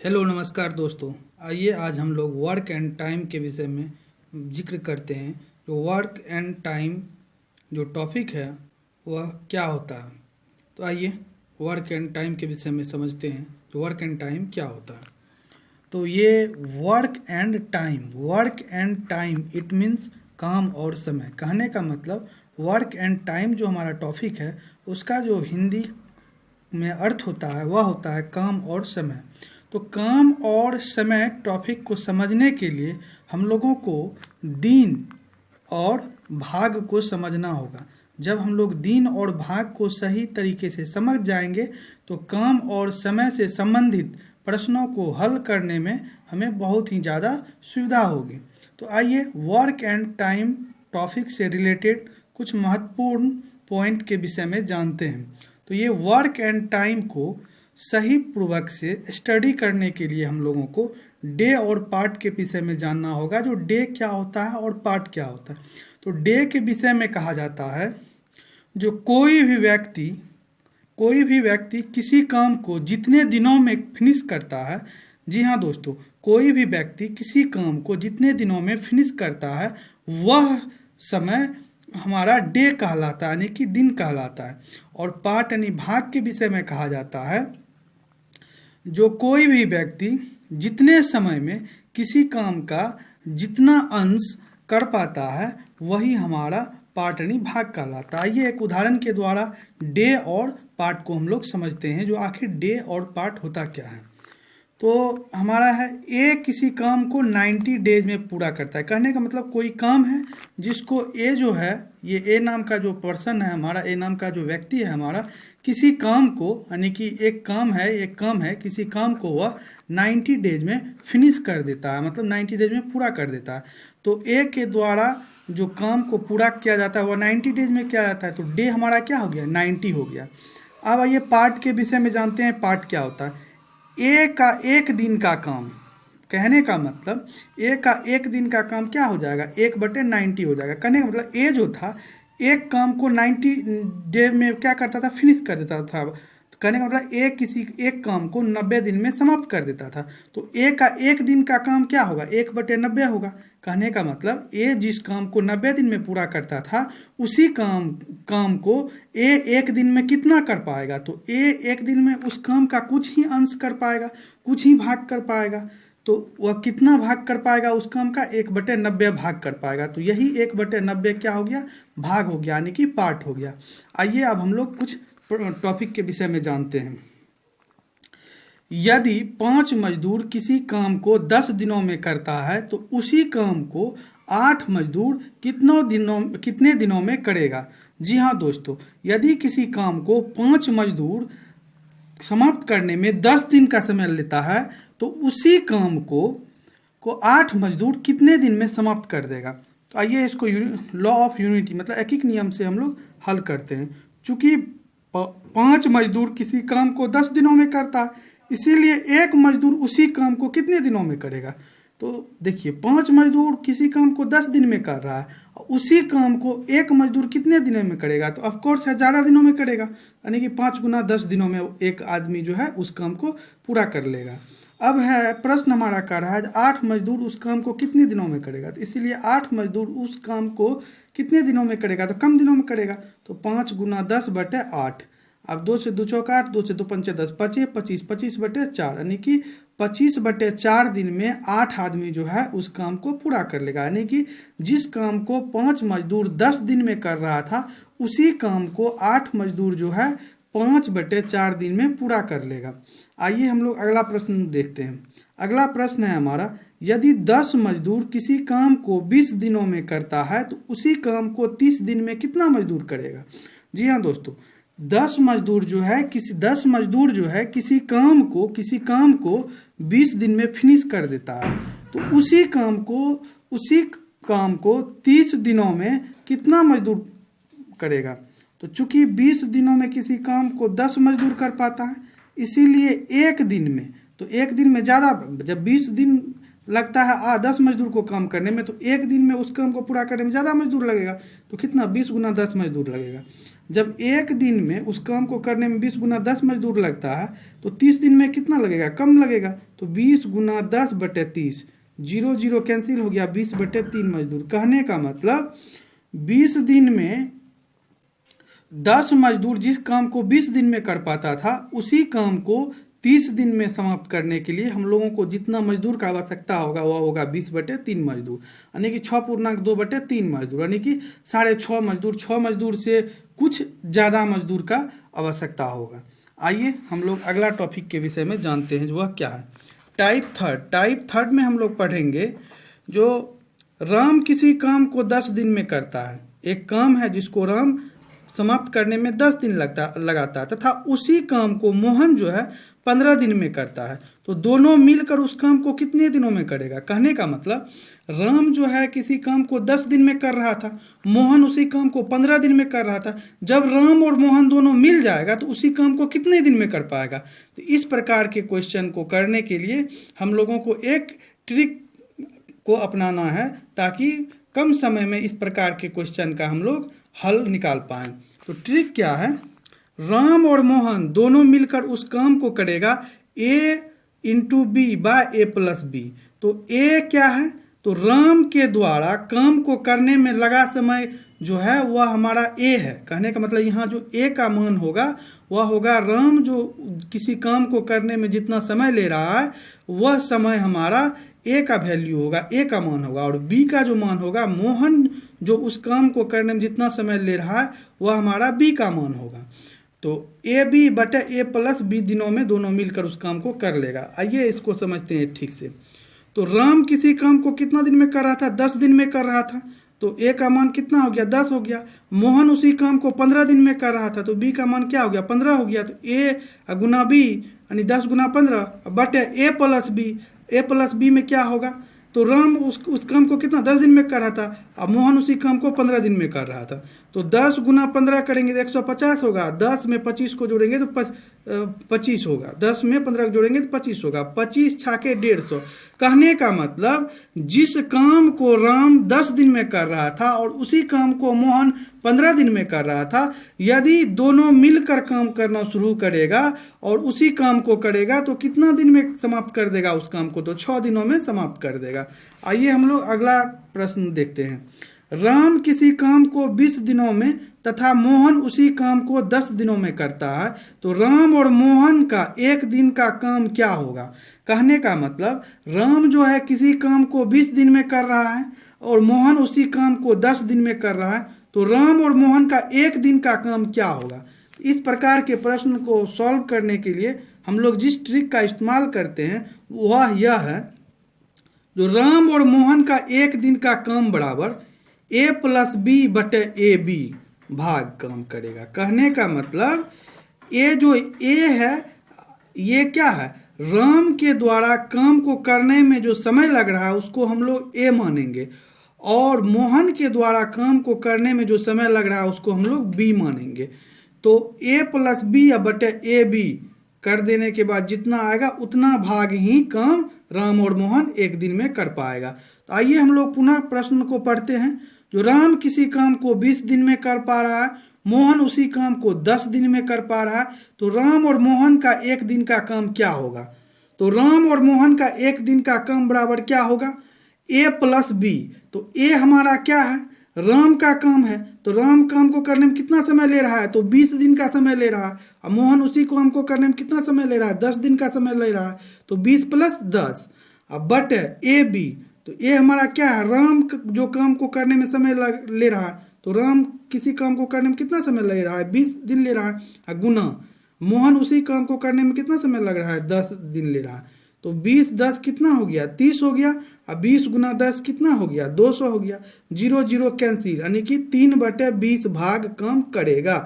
Hello नमस्कार दोस्तों। आइए आज हम लोग वर्क एंड टाइम के विषय में जिक्र करते हैं। जो वर्क एंड टाइम जो टॉपिक है वह क्या होता है। तो आइए वर्क एंड टाइम के विषय में समझते हैं। जो वर्क एंड टाइम क्या होता है, तो ये work and time it means काम और समय। कहने का मतलब वर्क एंड टाइम जो हमारा टॉपिक है उसका जो हिंदी में अर्थ होता है वह होता है काम और समय। तो काम और समय टॉपिक को समझने के लिए हम लोगों को दिन और भाग को समझना होगा। जब हम लोग दिन और भाग को सही तरीके से समझ जाएंगे तो काम और समय से संबंधित प्रश्नों को हल करने में हमें बहुत ही ज़्यादा सुविधा होगी। तो आइए वर्क एंड टाइम टॉपिक से रिलेटेड कुछ महत्वपूर्ण पॉइंट के विषय में जानते हैं। तो ये वर्क एंड टाइम को सही पूर्वक से स्टडी करने के लिए हम लोगों को डे और पार्ट के विषय में जानना होगा। जो डे क्या होता है और पार्ट क्या होता है। तो डे के विषय में कहा जाता है जो कोई भी व्यक्ति किसी काम को जितने दिनों में फिनिश करता है। जी हाँ दोस्तों, कोई भी व्यक्ति किसी काम को जितने दिनों में फिनिश करता है वह समय हमारा डे कहलाता है, यानी कि दिन कहलाता है। और पार्ट यानी भाग के विषय में कहा जाता है जो कोई भी व्यक्ति जितने समय में किसी काम का जितना अंश कर पाता है वही हमारा पार्ट यानी भाग कहलाता है। आइए एक उदाहरण के द्वारा डे और पार्ट को हम लोग समझते हैं। जो आखिर डे और पार्ट होता क्या है, तो हमारा है ए किसी काम को 90 डेज में पूरा करता है। कहने का मतलब कोई काम है जिसको ए जो है, ये ए नाम का जो पर्सन है हमारा, ए नाम का जो व्यक्ति है हमारा, किसी काम को यानी कि एक काम है किसी काम को वह 90 डेज में फिनिश कर देता है, मतलब 90 डेज में पूरा कर देता है। तो ए के द्वारा जो काम को पूरा किया जाता है वह 90 डेज में किया जाता है। तो डे हमारा क्या हो गया, 90 हो गया। अब आइए पार्ट के विषय में जानते हैं। पार्ट क्या होता है। ए का एक दिन का काम, कहने का मतलब ए का एक दिन का काम क्या हो जाएगा, 1/90 हो जाएगा। कहने का मतलब ए जो था एक काम को 90 डे में क्या करता था, फिनिश कर देता था। कहने का मतलब ए किसी एक काम को 90 दिन में समाप्त कर देता था। तो ए का एक दिन का काम क्या होगा, 1/90 होगा। कहने का मतलब ए जिस काम को 90 दिन में पूरा करता था उसी काम को ए एक दिन में कितना कर पाएगा। तो ए एक दिन में उस काम का कुछ ही अंश कर पाएगा, कुछ ही भाग कर पाएगा। तो वह कितना भाग कर पाएगा उस काम का, 1/90 भाग कर पाएगा। तो यही 1/90 क्या हो गया, भाग हो गया, यानी कि पार्ट हो गया। आइए अब हम लोग कुछ टॉपिक के विषय में जानते हैं। यदि 5 मजदूर किसी काम को 10 दिनों में करता है तो उसी काम को 8 मजदूर कितने दिनों में करेगा। जी हाँ दोस्तों, यदि किसी काम को 5 मजदूर समाप्त करने में 10 दिन का समय लेता है तो उसी काम को 8 मजदूर कितने दिन में समाप्त कर देगा। तो आइए इसको लॉ ऑफ यूनिटी मतलब एकीक नियम से हम लोग हल करते हैं। चूंकि 5 मजदूर किसी काम को 10 दिनों में करता है, इसीलिए एक मजदूर उसी काम को कितने दिनों में करेगा। तो देखिए 5 मजदूर किसी काम को 10 दिन में कर रहा है, उसी काम को एक मजदूर कितने दिनों में करेगा, तो ऑफकोर्स है ज़्यादा दिनों में करेगा, यानी कि 5 गुना 10 दिनों में एक आदमी जो है उस काम को पूरा कर लेगा। अब है प्रश्न हमारा कर रहा है 8 मजदूर उस काम को कितने दिनों में करेगा। तो इसीलिए 8 मजदूर उस काम को कितने दिनों में करेगा, तो कम दिनों में करेगा। तो 5 गुना 10/8। अब 2 से 2 चौका 8, 2 से 2 पंचे 10, 25 25/4, यानी कि 25/4 दिन में 8 आदमी जो है उस काम को पूरा कर लेगा। यानी कि जिस काम को 5 मजदूर 10 दिन में कर रहा था उसी काम को 8 मजदूर जो है 5/4 दिन में पूरा कर लेगा। आइए हम लोग अगला प्रश्न देखते हैं। अगला प्रश्न है हमारा, यदि 10 मजदूर किसी काम को 20 दिनों में करता है तो उसी काम को 30 दिन में कितना मजदूर करेगा। जी हाँ दोस्तों, 10 मजदूर जो है किसी काम को 20 दिन में फिनिश कर देता है तो उसी काम को 30 दिनों में कितना मजदूर करेगा। तो चूंकि 20 दिनों में किसी काम को 10 मजदूर कर पाता है, इसीलिए एक दिन में, तो एक दिन में ज़्यादा, जब 20 दिन लगता है 10 मजदूर को काम करने में, तो एक दिन में उस काम को पूरा करने में ज़्यादा मजदूर लगेगा। तो कितना, 20 गुना 10 मजदूर लगेगा। जब एक दिन में उस काम को करने में 20 गुना 10 मजदूर लगता है तो 30 दिन में कितना लगेगा, कम लगेगा। तो 20 गुना 10 बटे 30, 0 0 कैंसिल हो गया, 20 बटे 3 मजदूर। कहने का मतलब 20 दिन में 10 मजदूर जिस काम को 20 दिन में कर पाता था उसी काम को 30 दिन में समाप्त करने के लिए हम लोगों को जितना मजदूर का आवश्यकता होगा वह होगा 20 बटे 3 मजदूर, यानी कि 6.2 बटे 3 मजदूर, यानी कि 6.5 मजदूर। 6 मजदूर से कुछ ज़्यादा मजदूर का आवश्यकता होगा। आइए हम लोग अगला टॉपिक के विषय में जानते हैं, जो वह क्या है। Type third. टाइप थर्ड में हम लोग पढ़ेंगे जो राम किसी काम को 10 दिन में करता है। एक काम है जिसको राम समाप्त करने में 10 दिन लगाता है तथा उसी काम को मोहन जो है 15 दिन में करता है। तो दोनों मिलकर उस काम को कितने दिनों में करेगा। कहने का मतलब राम जो है किसी काम को 10 दिन में कर रहा था, मोहन उसी काम को 15 दिन में कर रहा था। जब राम और मोहन दोनों मिल जाएगा तो उसी काम को कितने दिन में कर पाएगा। तो इस प्रकार के क्वेश्चन को करने के लिए हम लोगों को एक ट्रिक को अपनाना है ताकि कम समय में इस प्रकार के क्वेश्चन का हम लोग हल निकाल पाएं। तो ट्रिक क्या है, राम और मोहन दोनों मिलकर उस काम को करेगा a into B by A plus B. तो a क्या है, तो राम के द्वारा काम को करने में लगा समय जो है वह हमारा a है। कहने का मतलब यहाँ जो a का मान होगा वह होगा राम जो किसी काम को करने में जितना समय ले रहा है वह समय हमारा a का वैल्यू होगा, a का मान होगा। और b का जो मान होगा, मोहन जो उस काम को करने में जितना समय ले रहा है वह हमारा b का मान होगा। तो ए बी बटे ए प्लस बी दिनों में दोनों मिलकर उस काम को कर लेगा। आइए इसको समझते हैं ठीक से। तो राम किसी काम को कितना दिन में कर रहा था, 10 दिन में कर रहा था। तो ए का मान कितना हो गया, 10 हो गया। मोहन उसी काम को 15 दिन में कर रहा था तो बी का मान क्या हो गया, 15 हो गया। तो ए गुना बी यानी 10 गुना 15 बटे ए प्लस बी। ए प्लस बी में क्या होगा, तो राम उस काम को कितना 10 दिन में कर रहा था और मोहन उसी काम को 15 दिन में कर रहा था। तो 10 गुना 15 करेंगे तो 150 होगा। 10 में 25 को जोड़ेंगे तो 25 होगा। 10 में 15 जोड़ेंगे तो 25 होगा। 25 छाके 150। कहने का मतलब जिस काम को राम 10 दिन में कर रहा था और उसी काम को मोहन 15 दिन में कर रहा था, यदि दोनों मिलकर काम करना शुरू करेगा और उसी काम को करेगा तो कितना दिन में समाप्त कर देगा उस काम को, तो 6 दिनों में समाप्त कर देगा। आइए हम लोग अगला प्रश्न देखते हैं। राम किसी काम को 20 दिनों में तथा मोहन उसी काम को 10 दिनों में करता है, तो राम और मोहन का एक दिन का काम क्या होगा। कहने का मतलब राम जो है किसी काम को 20 दिन में कर रहा है और मोहन उसी काम को 10 दिन में कर रहा है, तो राम और मोहन का एक दिन का काम क्या होगा। इस प्रकार के प्रश्न को सॉल्व करने के लिए हम लोग जिस ट्रिक का इस्तेमाल करते हैं वह यह है, जो राम और मोहन का एक दिन का काम बराबर a प्लस बी बटे ए बी भाग काम करेगा। कहने का मतलब ये जो a है ये क्या है, राम के द्वारा काम को करने में जो समय लग रहा है उसको हम लोग a मानेंगे और मोहन के द्वारा काम को करने में जो समय लग रहा है उसको हम लोग b मानेंगे। तो a प्लस बी या बटे ए बी कर देने के बाद जितना आएगा उतना भाग ही काम राम और मोहन एक दिन में कर पाएगा। तो आइए हम लोग पुनः प्रश्न को पढ़ते हैं। जो राम किसी काम को 20 दिन में कर पा रहा है, मोहन उसी काम को 10 दिन में कर पा रहा है, तो राम और मोहन का एक दिन का काम क्या होगा। तो राम और मोहन का एक दिन का काम बराबर क्या होगा, a प्लस बी। तो a हमारा क्या है, राम का काम है, तो राम काम को करने में कितना समय ले रहा है, तो 20 दिन का समय ले रहा है। और मोहन उसी काम को करने में कितना समय ले रहा है, 10 दिन का समय ले रहा है, तो 20 प्लस 10। अब बटे ए बी, तो ए हमारा क्या है, राम जो काम को करने में समय ले रहा है, तो राम किसी काम को करने में कितना समय ले रहा है, 20 दिन ले रहा है, गुना मोहन उसी काम को करने में कितना समय लग रहा है, 10 दिन ले रहा है। तो 20 10 कितना हो गया, 30 हो गया। अब 20 गुना 10 कितना हो गया, 200 हो गया। 0 0 कैंसिल, यानी कि 3/20 भाग काम करेगा।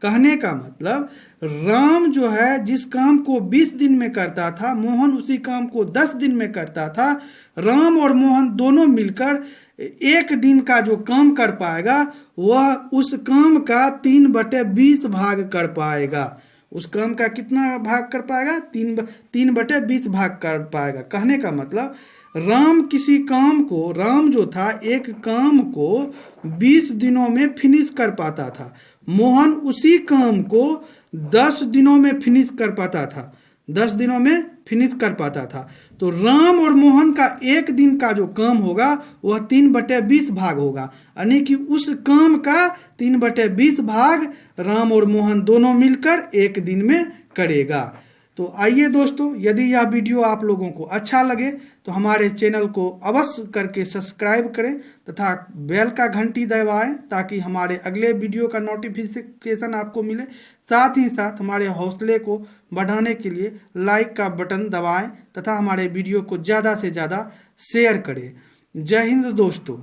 कहने का मतलब राम जो है जिस काम को 20 दिन में करता था, मोहन उसी काम को 10 दिन में करता था। राम और मोहन दोनों मिलकर एक दिन का जो काम कर पाएगा वह उस काम का 3/20 भाग कर पाएगा। उस काम का कितना भाग कर पाएगा, 3/20 भाग कर पाएगा। कहने का मतलब राम किसी काम को, राम जो था एक काम को 20 दिनों में फिनिश कर पाता था मोहन उसी काम को 10 दिनों में फिनिश कर पाता था, 10 दिनों में फिनिश कर पाता था। तो राम और मोहन का एक दिन का जो काम होगा वह 3/20 भाग होगा, यानी कि उस काम का 3/20 भाग राम और मोहन दोनों मिलकर एक दिन में करेगा। तो आइए दोस्तों, यदि यह वीडियो आप लोगों को अच्छा लगे तो हमारे चैनल को अवश्य करके सब्सक्राइब करें तथा बेल का घंटी दबाएं ताकि हमारे अगले वीडियो का नोटिफिकेशन आपको मिले। साथ ही साथ हमारे हौसले को बढ़ाने के लिए लाइक का बटन दबाएं तथा हमारे वीडियो को ज़्यादा से ज़्यादा शेयर करें। जय हिंद दोस्तों।